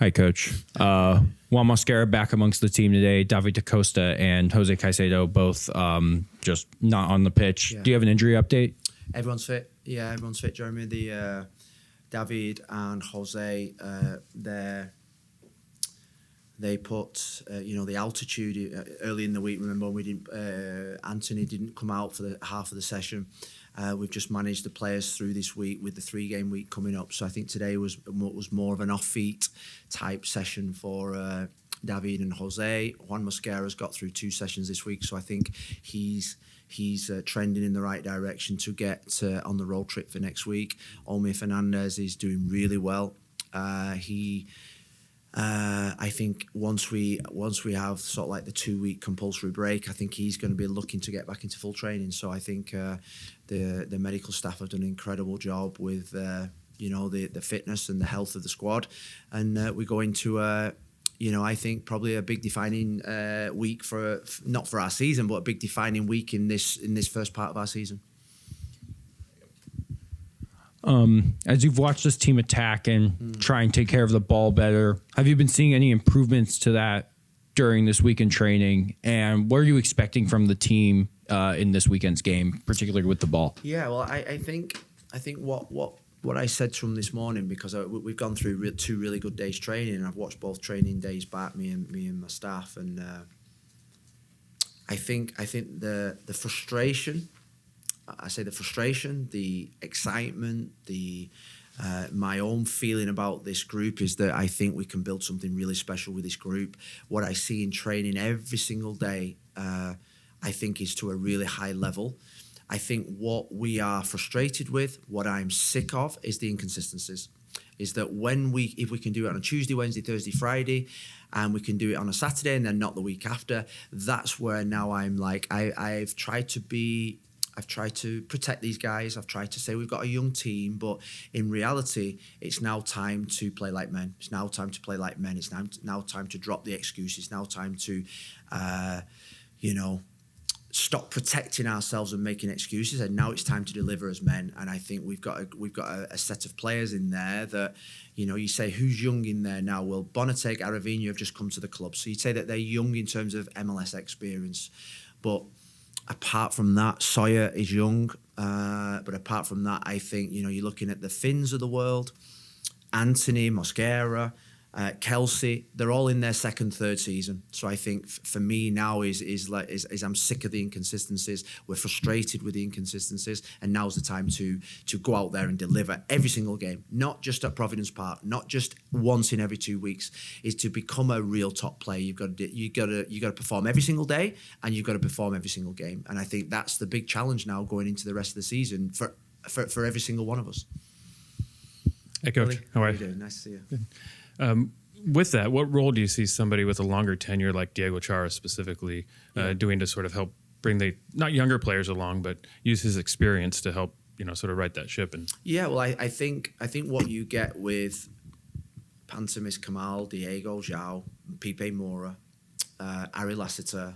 Hi, Coach. Juan Mosquera back amongst the team today. David DaCosta and Jose Caicedo both just not on the pitch. Yeah. Do you have an injury update? Everyone's fit. Yeah, everyone's fit, Jeremy. The David and Jose, they put the altitude early in the week. Remember, we didn't. Anthony didn't come out for the half of the session. We've just managed the players through this week with the 3-game week coming up. So I think today was more of an off-feet type session for David and Jose. Juan Mosquera's got through 2 sessions this week, so I think he's trending in the right direction to get on the road trip for next week. Olmi Fernandez is doing really well. I think once we have sort of like the 2-week compulsory break, I think he's going to be looking to get back into full training. So I think the medical staff have done an incredible job with the fitness and the health of the squad, and we go into I think probably a big defining week for not for our season, but a big defining week in this first part of our season. As you've watched this team attack and try and take care of the ball better, have you been seeing any improvements to that during this weekend training? And what are you expecting from the team in this weekend's game, particularly with the ball? Yeah, well, I think what I said to him this morning, because we've gone through 2 really good days training, and I've watched both training days back, me and my staff, and I think the frustration. I say the frustration, the excitement, my own feeling about this group is that I think we can build something really special with this group. What I see in training every single day, I think is to a really high level. I think what we are frustrated with, what I'm sick of, is the inconsistencies. Is that if we can do it on a Tuesday, Wednesday, Thursday, Friday, and we can do it on a Saturday and then not the week after, that's where now I'm like, I've tried to protect these guys. I've tried to say we've got a young team, but in reality, it's now time to play like men. It's now time to play like men. It's now time to drop the excuses. It's now time to, stop protecting ourselves and making excuses. And now it's time to deliver as men. And I think we've got a set of players in there that, you say who's young in there now? Well, Bonateg, Aravinho have just come to the club, so you'd say that they're young in terms of MLS experience, but apart from that, Sawyer is young. But apart from that, I think, you're looking at the Finns of the world, Anthony, Mosquera, Kelsey, they're all in their 2nd, 3rd season. So I think for me now is I'm sick of the inconsistencies. We're frustrated with the inconsistencies, and now's the time to go out there and deliver every single game, not just at Providence Park, not just once in every 2 weeks. Is to become a real top player. You got to perform every single day, and you've got to perform every single game. And I think that's the big challenge now going into the rest of the season for every single one of us. Hey, Coach. How are you doing? Nice to see you. Good. With that, what role do you see somebody with a longer tenure like Diego Chara specifically doing to sort of help bring not younger players along, but use his experience to help, sort of right that ship? And yeah, well, I think what you get with Pantemis Kamal, Diego João, Pipe Mora, Ari Lassiter,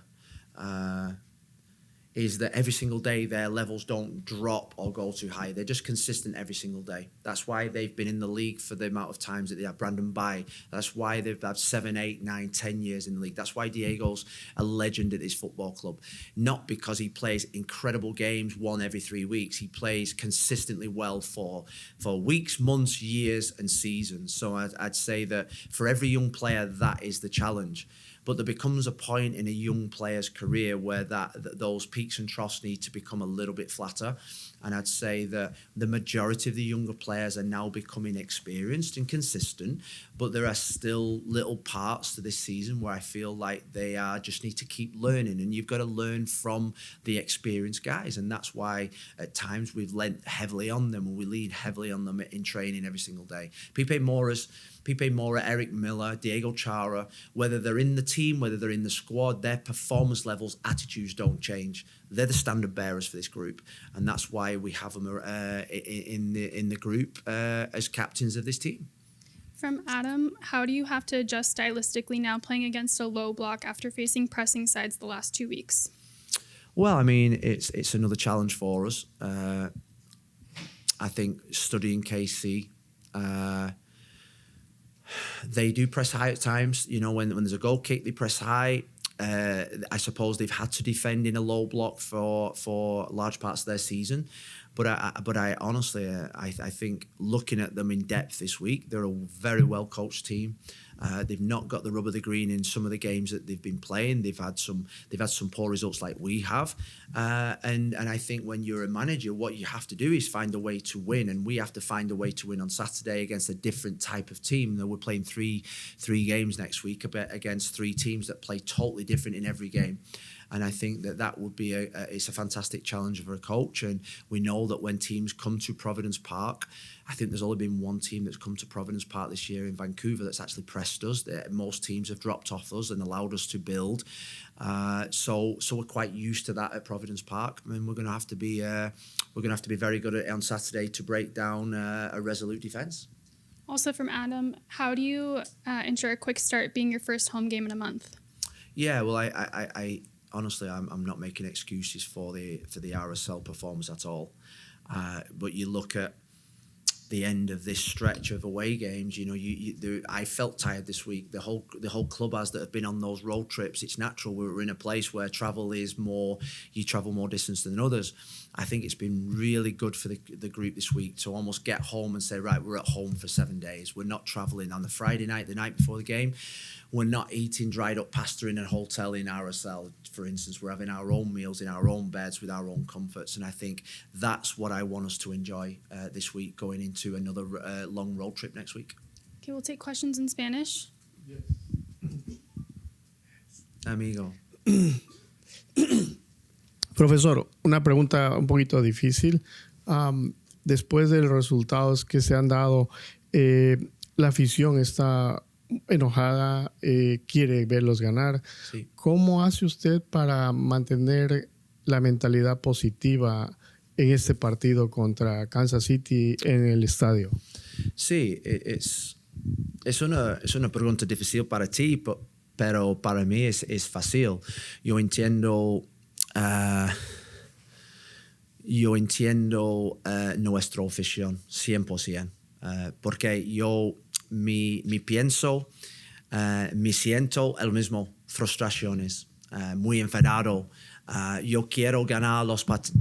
is that every single day their levels don't drop or go too high. They're just consistent every single day. That's why they've been in the league for the amount of times that they have. Brandon Bai, that's why they've had 7, 8, 9, 10 years in the league. That's why Diego's a legend at this football club. Not because he plays incredible games, 1 every 3 weeks. He plays consistently well for weeks, months, years, and seasons. So I'd say that for every young player, that is the challenge. But there becomes a point in a young player's career where those peaks and troughs need to become a little bit flatter. And I'd say that the majority of the younger players are now becoming experienced and consistent, but there are still little parts to this season where I feel like they just need to keep learning, and you've got to learn from the experienced guys. And that's why at times we've lent heavily on them, and we lean heavily on them in training every single day. Pipe Mora, Eric Miller, Diego Chara, whether they're in the team, whether they're in the squad, their performance levels, attitudes don't change. They're the standard bearers for this group, and that's why we have them in the group as captains of this team. From Adam, how do you have to adjust stylistically now playing against a low block after facing pressing sides the last 2 weeks? Well, I mean, it's another challenge for us. I think studying KC, They do press high at times. You know, when there's a goal kick, they press high. I suppose they've had to defend in a low block for large parts of their season. But I honestly, I think looking at them in depth this week, they're a very well coached team. They've not got the rub of the green in some of the games that they've been playing. They've had some poor results like we have, and I think when you're a manager, what you have to do is find a way to win, and we have to find a way to win on Saturday against a different type of team. We're playing three games next week against three teams that play totally different in every game. And I think that would be it's a fantastic challenge for a coach. And we know that when teams come to Providence Park, I think there's only been one team that's come to Providence Park this year in Vancouver that's actually pressed us. Most teams have dropped off us and allowed us to build. So we're quite used to that at Providence Park. I mean, we're going to have to be very good at it on Saturday to break down a resolute defence. Also from Adam, how do you ensure a quick start being your first home game in a month? Yeah, well, I honestly, I'm not making excuses for the RSL performance at all. But you look at the end of this stretch of away games. You know, I felt tired this week. The whole club has that have been on those road trips. It's natural. We're in a place where travel is more. You travel more distance than others. I think it's been really good for the group this week to almost get home and say, right, we're at home for 7 days. We're not traveling on the Friday night, the night before the game. We're not eating dried up pasta in a hotel in RSL, for instance. We're having our own meals in our own beds with our own comforts. And I think that's what I want us to enjoy this week going into another long road trip next week. Okay, we'll take questions in Spanish. Yes. Amigo. Profesor, una pregunta un poquito difícil. Después de los resultados que se han dado, la afición está enojada, quiere verlos ganar. Sí. ¿Cómo hace usted para mantener la mentalidad positiva en este partido contra Kansas City en el estadio? Sí, es una pregunta difícil para ti, pero para mí es fácil. Yo entiendo nuestra afición 100%, porque me pienso, me siento el mismo, frustraciones, muy enfadado. Yo quiero ganar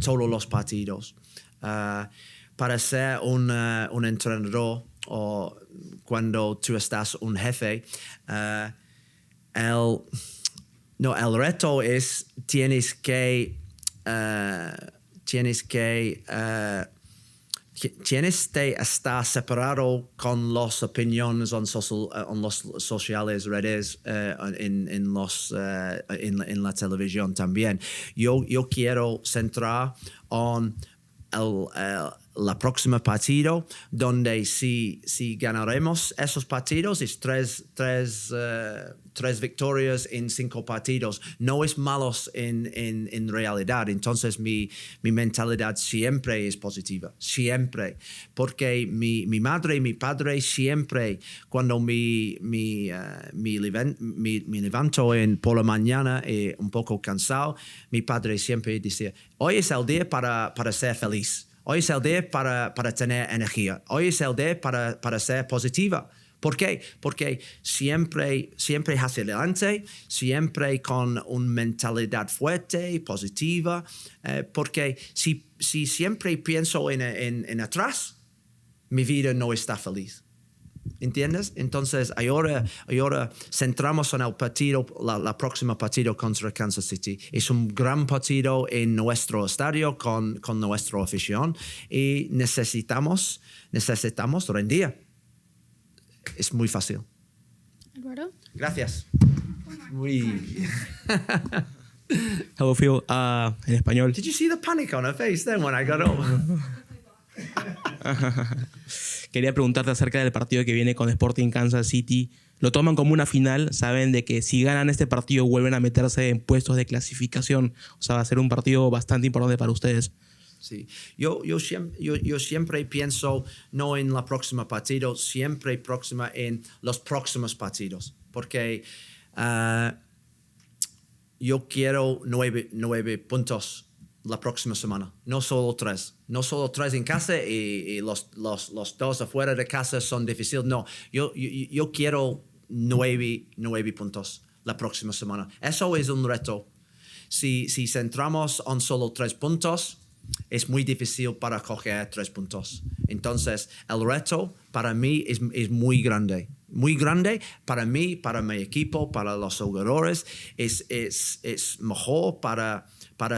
todos los partidos. Para ser un entrenador o cuando tú estás un jefe, el reto es tienes que estar separado con las opiniones en los sociales redes, en la televisión también. Yo quiero centrar en la próxima partido, donde si ganaremos esos partidos es tres victorias en 5 partidos. No es malos en realidad. Entonces mi mentalidad siempre es positiva, siempre. Porque mi madre y mi padre siempre, cuando me levanto por la mañana un poco cansado, mi padre siempre decía, hoy es el día para ser feliz. Hoy es el día para tener energía. Hoy es el día para ser positiva. ¿Por qué? Porque siempre hacia adelante, siempre con una mentalidad fuerte, positiva. Porque si siempre pienso en atrás, mi vida no está feliz. ¿Entiendes? Entonces, ahora centramos en el partido, la próxima partido contra Kansas City. Es un gran partido en nuestro estadio con nuestra afición y necesitamos rendir. Es muy fácil. Eduardo? Gracias. Muy. Hello, Phil. En español. Did you see the panic on her face then when I got up? Quería preguntarte acerca del partido que viene con Sporting Kansas City. ¿Lo toman como una final? ¿Saben de que si ganan este partido vuelven a meterse en puestos de clasificación? O sea, va a ser un partido bastante importante para ustedes. Sí. Yo siempre pienso no en la próxima partido, siempre próxima en los próximos partidos. Porque yo quiero 9 puntos la próxima semana. No solo 3. No solo 3 en casa y los 2 afuera de casa son difíciles. No, yo quiero 9 puntos la próxima semana. Eso es un reto. Si centramos en solo 3 puntos, es muy difícil para coger 3 puntos. Entonces, el reto para mí es muy grande. Muy grande para mí, para mi equipo, para los jugadores. Es mejor para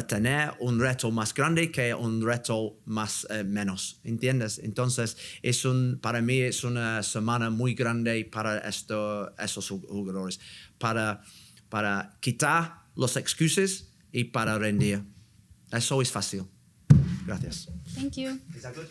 tener un reto más grande que un reto más menos. ¿Entiendes? Entonces, para mí es una semana muy grande para esos jugadores. Para quitar los excusas y para rendir. Eso es fácil. Gracias. Thank you. Is that good?